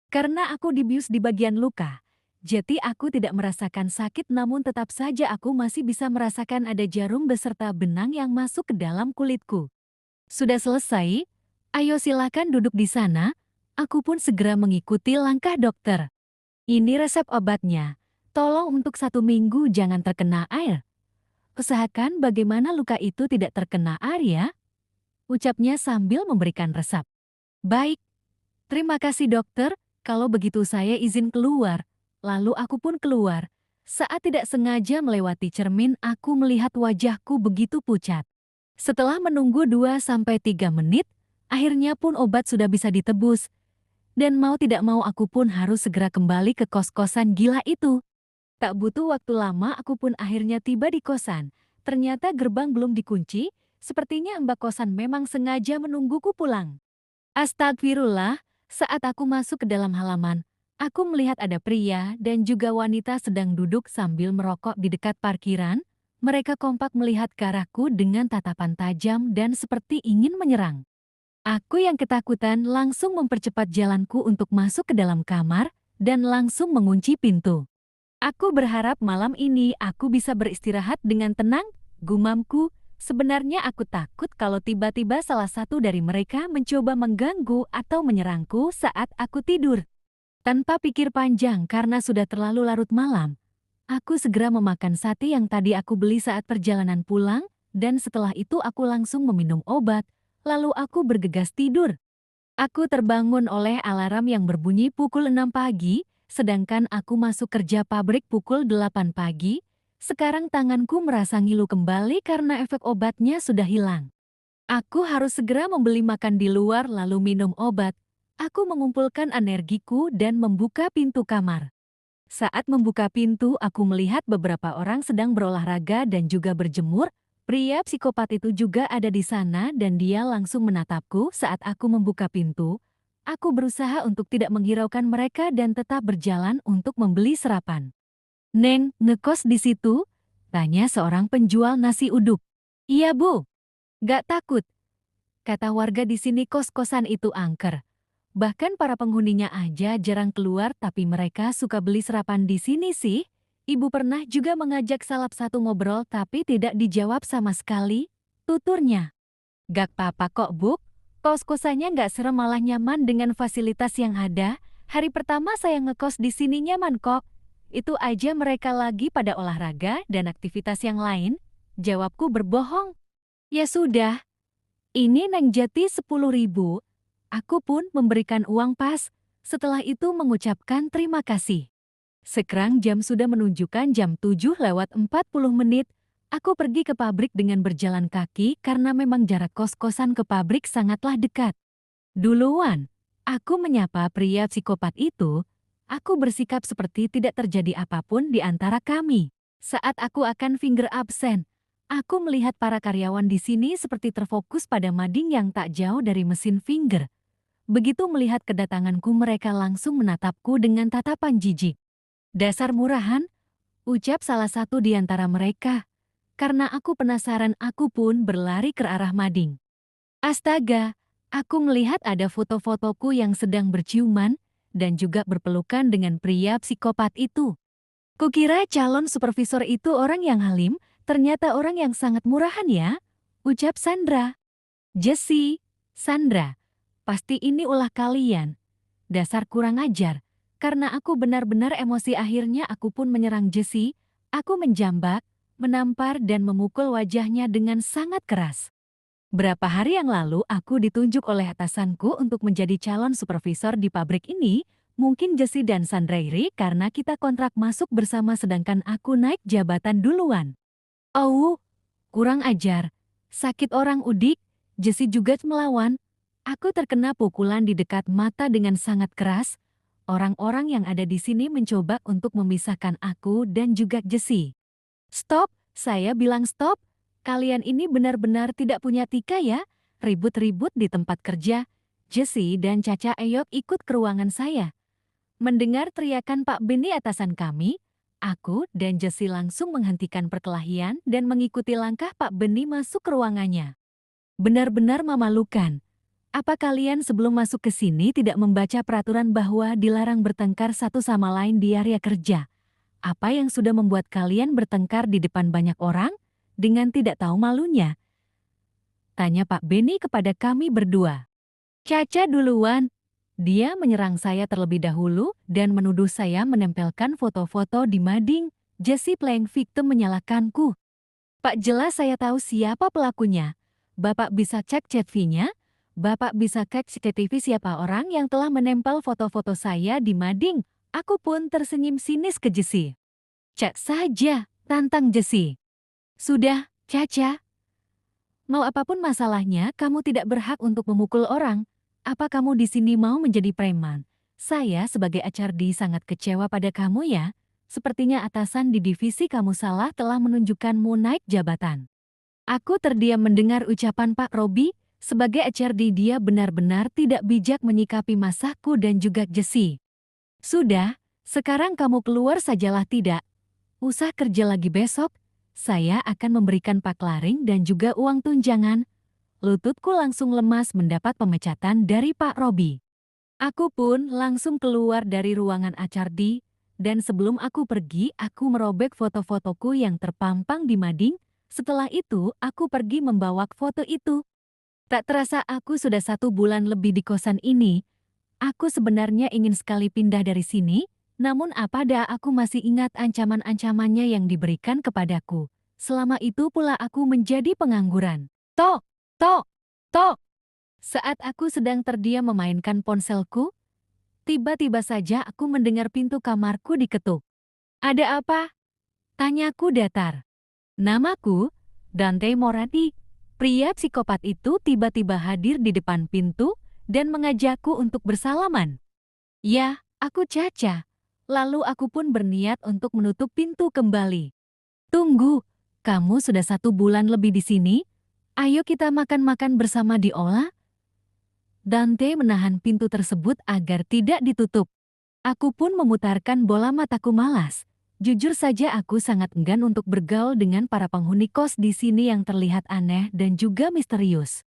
Karena aku dibius di bagian luka, jadi aku tidak merasakan sakit namun tetap saja aku masih bisa merasakan ada jarum beserta benang yang masuk ke dalam kulitku. Sudah selesai? Ayo silakan duduk di sana. Aku pun segera mengikuti langkah dokter. Ini resep obatnya. Tolong untuk 1 minggu jangan terkena air. Usahakan bagaimana luka itu tidak terkena air ya, ucapnya sambil memberikan resep. Baik, terima kasih dokter. Kalau begitu saya izin keluar. Lalu aku pun keluar. Saat tidak sengaja melewati cermin, aku melihat wajahku begitu pucat. Setelah menunggu 2 sampai 3 menit, akhirnya pun obat sudah bisa ditebus. Dan mau tidak mau aku pun harus segera kembali ke kos-kosan gila itu. Tak butuh waktu lama aku pun akhirnya tiba di kosan. Ternyata gerbang belum dikunci, sepertinya mbak kosan memang sengaja menungguku pulang. Astagfirullah, saat aku masuk ke dalam halaman, aku melihat ada pria dan juga wanita sedang duduk sambil merokok di dekat parkiran. Mereka kompak melihat ke arahku dengan tatapan tajam dan seperti ingin menyerang. Aku yang ketakutan langsung mempercepat jalanku untuk masuk ke dalam kamar dan langsung mengunci pintu. Aku berharap malam ini aku bisa beristirahat dengan tenang, gumamku. Sebenarnya aku takut kalau tiba-tiba salah satu dari mereka mencoba mengganggu atau menyerangku saat aku tidur. Tanpa pikir panjang karena sudah terlalu larut malam, aku segera memakan sate yang tadi aku beli saat perjalanan pulang, dan setelah itu aku langsung meminum obat, lalu aku bergegas tidur. Aku terbangun oleh alarm yang berbunyi pukul 6 pagi, sedangkan aku masuk kerja pabrik pukul 8 pagi. Sekarang tanganku merasa ngilu kembali karena efek obatnya sudah hilang. Aku harus segera membeli makan di luar lalu minum obat. Aku mengumpulkan energiku dan membuka pintu kamar. Saat membuka pintu, aku melihat beberapa orang sedang berolahraga dan juga berjemur. Pria psikopat itu juga ada di sana dan dia langsung menatapku saat aku membuka pintu. Aku berusaha untuk tidak menghiraukan mereka dan tetap berjalan untuk membeli sarapan. Neng, ngekos di situ? Tanya seorang penjual nasi uduk. Iya bu, gak takut. Kata warga di sini kos-kosan itu angker. Bahkan para penghuninya aja jarang keluar tapi mereka suka beli sarapan di sini sih. Ibu pernah juga mengajak salah satu ngobrol tapi tidak dijawab sama sekali. Tuturnya. Gak apa-apa kok bu, kos-kosannya gak serem malah nyaman dengan fasilitas yang ada. Hari pertama saya ngekos di sini nyaman kok. Itu aja mereka lagi pada olahraga dan aktivitas yang lain. Jawabku berbohong. Ya sudah, ini Neng Jati 10.000. Aku pun memberikan uang pas. Setelah itu mengucapkan terima kasih. Sekarang jam sudah menunjukkan jam 7:40. Aku pergi ke pabrik dengan berjalan kaki karena memang jarak kos-kosan ke pabrik sangatlah dekat. Duluan, aku menyapa pria psikopat itu. Aku bersikap seperti tidak terjadi apapun di antara kami. Saat aku akan finger absen, aku melihat para karyawan di sini seperti terfokus pada mading yang tak jauh dari mesin finger. Begitu melihat kedatanganku mereka langsung menatapku dengan tatapan jijik. Dasar murahan, ucap salah satu di antara mereka. Karena aku penasaran aku pun berlari ke arah mading. Astaga, aku melihat ada foto-fotoku yang sedang berciuman dan juga berpelukan dengan pria psikopat itu. Kukira calon supervisor itu orang yang halim, ternyata orang yang sangat murahan ya, ucap Sandra. Jesse, Sandra, pasti ini ulah kalian. Dasar kurang ajar. Karena aku benar-benar emosi akhirnya aku pun menyerang Jesse. Aku menjambak, menampar dan memukul wajahnya dengan sangat keras. Berapa hari yang lalu aku ditunjuk oleh atasanku untuk menjadi calon supervisor di pabrik ini. Mungkin Jesse dan Sandra iri karena kita kontrak masuk bersama sedangkan aku naik jabatan duluan. Oh, kurang ajar. Sakit orang udik, Jesse juga melawan. Aku terkena pukulan di dekat mata dengan sangat keras. Orang-orang yang ada di sini mencoba untuk memisahkan aku dan juga Jesse. Stop, saya bilang stop. Kalian ini benar-benar tidak punya tika ya? Ribut-ribut di tempat kerja. Jesse dan Caca Eyok ikut ke ruangan saya. Mendengar teriakan Pak Beni atasan kami, aku dan Jesse langsung menghentikan perkelahian dan mengikuti langkah Pak Beni masuk ke ruangannya. Benar-benar memalukan. Apa kalian sebelum masuk ke sini tidak membaca peraturan bahwa dilarang bertengkar satu sama lain di area kerja? Apa yang sudah membuat kalian bertengkar di depan banyak orang dengan tidak tahu malunya? Tanya Pak Beni kepada kami berdua. Caca duluan. Dia menyerang saya terlebih dahulu dan menuduh saya menempelkan foto-foto di mading. Jessie playing victim menyalahkanku. Pak, jelas saya tahu siapa pelakunya. Bapak bisa cek chat V-nya. Bapak bisa cek CCTV siapa orang yang telah menempel foto-foto saya di mading. Aku pun tersenyum sinis ke Jessie. Cek saja, tantang Jessie. Sudah, Caca. Mau apapun masalahnya, kamu tidak berhak untuk memukul orang. Apa kamu di sini mau menjadi preman? Saya sebagai HRD sangat kecewa pada kamu ya. Sepertinya atasan di divisi kamu salah telah menunjukkanmu naik jabatan. Aku terdiam mendengar ucapan Pak Robi. Sebagai HRD dia benar-benar tidak bijak menyikapi masaku dan juga Jessie. Sudah, sekarang kamu keluar sajalah tidak. Usah kerja lagi besok. Saya akan memberikan Pak Laring dan juga uang tunjangan. Lututku langsung lemas mendapat pemecatan dari Pak Robi. Aku pun langsung keluar dari ruangan HRD, dan sebelum aku pergi, aku merobek foto-fotoku yang terpampang di mading. Setelah itu, aku pergi membawa foto itu. Tak terasa aku sudah 1 bulan lebih di kosan ini. Aku sebenarnya ingin sekali pindah dari sini, namun apa dah aku masih ingat ancaman-ancamannya yang diberikan kepadaku. Selama itu pula aku menjadi pengangguran. Tok! Tok! Tok! Saat aku sedang terdiam memainkan ponselku, tiba-tiba saja aku mendengar pintu kamarku diketuk. Ada apa? Tanyaku datar. Namaku, Dante Morati. Pria psikopat itu tiba-tiba hadir di depan pintu dan mengajakku untuk bersalaman. Ya, aku Caca. Lalu aku pun berniat untuk menutup pintu kembali. Tunggu, kamu sudah 1 bulan lebih di sini? Ayo kita makan-makan bersama di Ola. Dante menahan pintu tersebut agar tidak ditutup. Aku pun memutarkan bola mataku malas. Jujur saja aku sangat enggan untuk bergaul dengan para penghuni kos di sini yang terlihat aneh dan juga misterius.